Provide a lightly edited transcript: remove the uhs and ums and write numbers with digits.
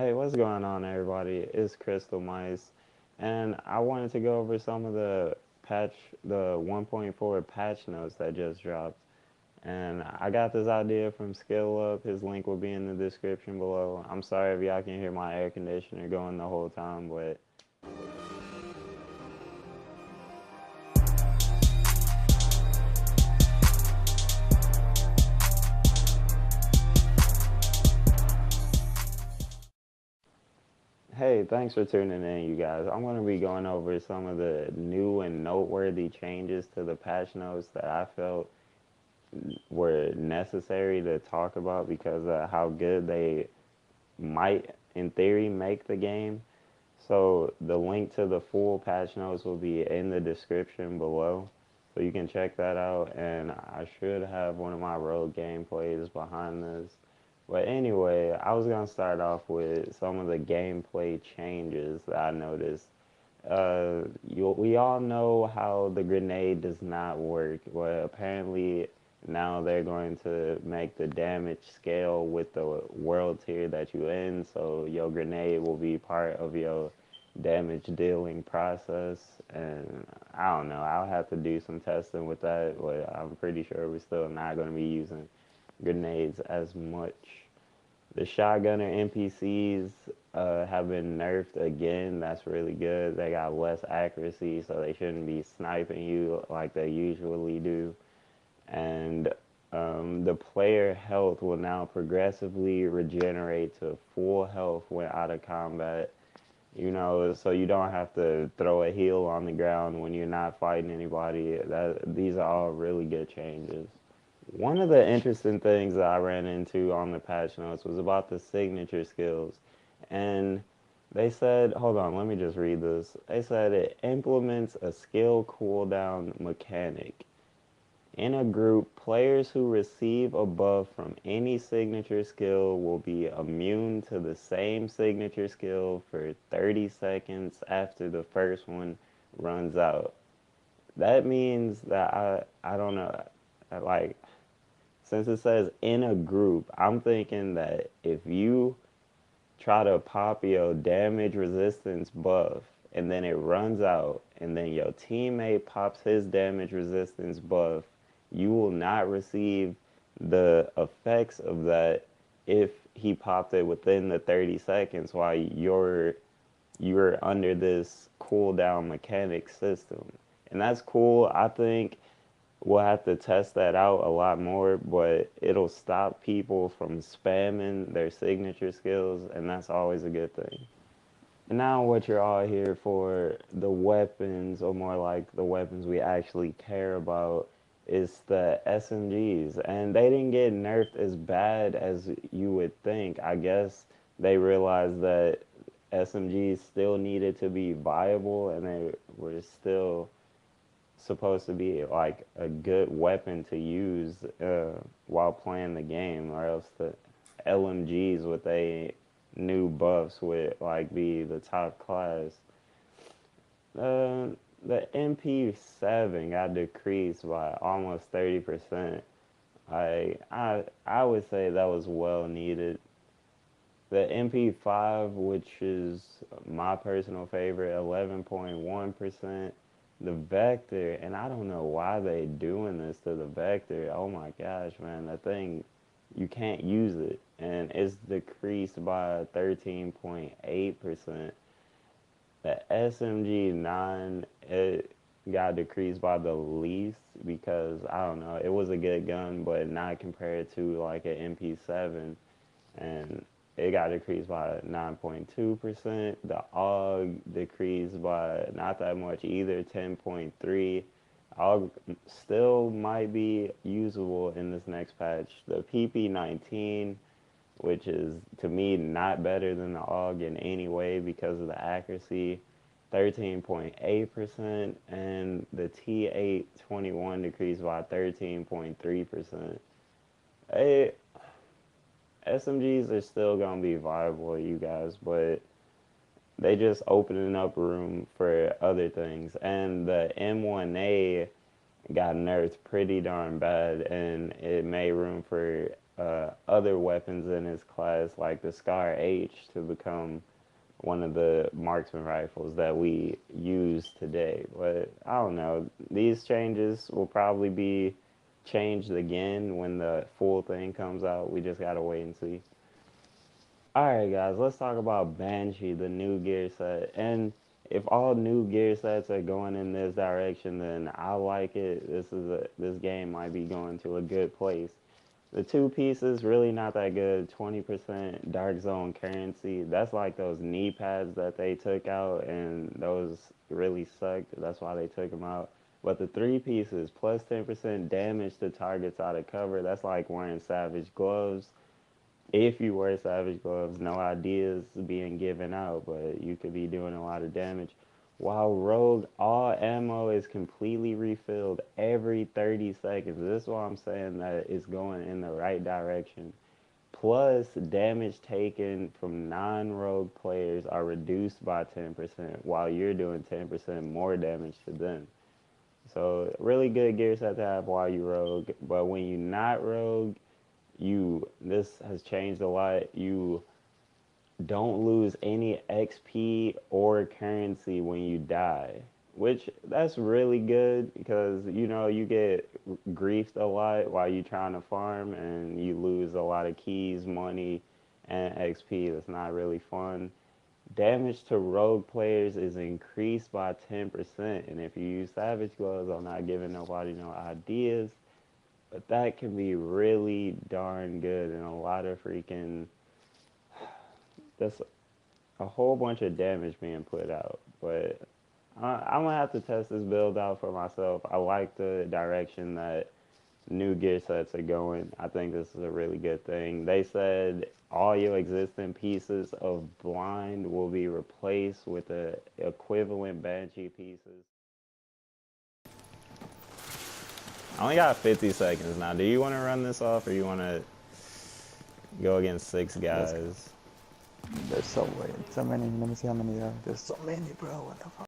Hey, what's going on, everybody? It's Crystal Mice, and I wanted to go over some of the 1.4 patch notes that just dropped. And I got this idea from skillups. His link will be in the description below. I'm sorry if y'all can hear my air conditioner going the whole time, but hey, thanks for tuning in, you guys. I'm going to be going over some of the new and noteworthy changes to the patch notes that I felt were necessary to talk about because of how good they might, in theory, make the game. So the link to the full patch notes will be in the description below. So you can check that out. And I should have one of my road gameplays behind this. But anyway, I was going to start off with some of the gameplay changes that I noticed. We all know how the grenade does not work. Well, apparently now they're going to make the damage scale with the world tier that you in, so your grenade will be part of your damage dealing process. And I don't know, I'll have to do some testing with that, but I'm pretty sure we're still not going to be using grenades as much. The shotgunner NPCs have been nerfed again. That's really good. They got less accuracy, so they shouldn't be sniping you like they usually do. And the player health will now progressively regenerate to full health when out of combat. So you don't have to throw a heal on the ground when you're not fighting anybody. These are all really good changes. One of the interesting things that I ran into on the patch notes was about the signature skills. And they said, hold on, let me just read this. They said it implements a skill cooldown mechanic. In a group, players who receive a buff from any signature skill will be immune to the same signature skill for 30 seconds after the first one runs out. That means that I don't know, like, since it says in a group, I'm thinking that if you try to pop your damage resistance buff and then it runs out and then your teammate pops his damage resistance buff, you will not receive the effects of that if he popped it within the 30 seconds while you're under this cooldown mechanic system. And that's cool. I think we'll have to test that out a lot more, but it'll stop people from spamming their signature skills, and that's always a good thing. And now, what you're all here for, the weapons, or more like the weapons we actually care about, is the SMGs. And they didn't get nerfed as bad as you would think. I guess they realized that SMGs still needed to be viable, and they were still supposed to be like a good weapon to use while playing the game, or else the LMGs with a new buffs would like be the top class. Uh, the MP7 got decreased by almost 30%. I would say that was well needed. The MP5, which is my personal favorite, 11.1%. The Vector, and I don't know why they doing this to the Vector. Oh my gosh, man, that thing, you can't use it. And it's decreased by 13.8%. The SMG9, it got decreased by the least because, I don't know, it was a good gun, but not compared to like an MP7. And it got decreased by 9.2%. The AUG decreased by not that much either, 10.3. AUG still might be usable in this next patch. The PP19, which is to me not better than the AUG in any way because of the accuracy, 13.8%, and the T821 decreased by 13.3%. Hey, SMGs are still gonna be viable, you guys, but they just opening up room for other things. And the M1A got nerfed pretty darn bad, and it made room for other weapons in his class, like the Scar H, to become one of the marksman rifles that we use today. But I don't know. These changes will probably be changed again when the full thing comes out. We just gotta wait and see. Alright, guys, let's talk about Banshee, the new gear set. And if all new gear sets are going in this direction, then I like it. This game might be going to a good place. The two pieces really not that good. 20% dark zone currency. That's like those knee pads that they took out, and those really sucked. That's why they took them out. But the three pieces plus 10% damage to targets out of cover. That's like wearing Savage gloves. If you wear Savage gloves, no ideas being given out, but you could be doing a lot of damage. While Rogue, all ammo is completely refilled every 30 seconds. This is why I'm saying that it's going in the right direction. Plus, damage taken from non-rogue players are reduced by 10% while you're doing 10% more damage to them. So, really good gear set to have while you rogue. But when you're not rogue, this has changed a lot. You don't lose any XP or currency when you die, which that's really good because you get griefed a lot while you're trying to farm and you lose a lot of keys, money, and XP. That's not really fun. Damage to rogue players is increased by 10%, and if you use Savage Gloves, I'm not giving nobody no ideas, but that can be really darn good and a lot of freaking. That's a whole bunch of damage being put out. But I'm gonna have to test this build out for myself. I like the direction that new gear sets are going. I think this is a really good thing. They said all your existing pieces of blind will be replaced with the equivalent Banshee pieces. I only got 50 seconds now. Do you want to run this off or you want to go against six guys? There's so many. Let me see how many there are. There's so many, bro. What the fuck?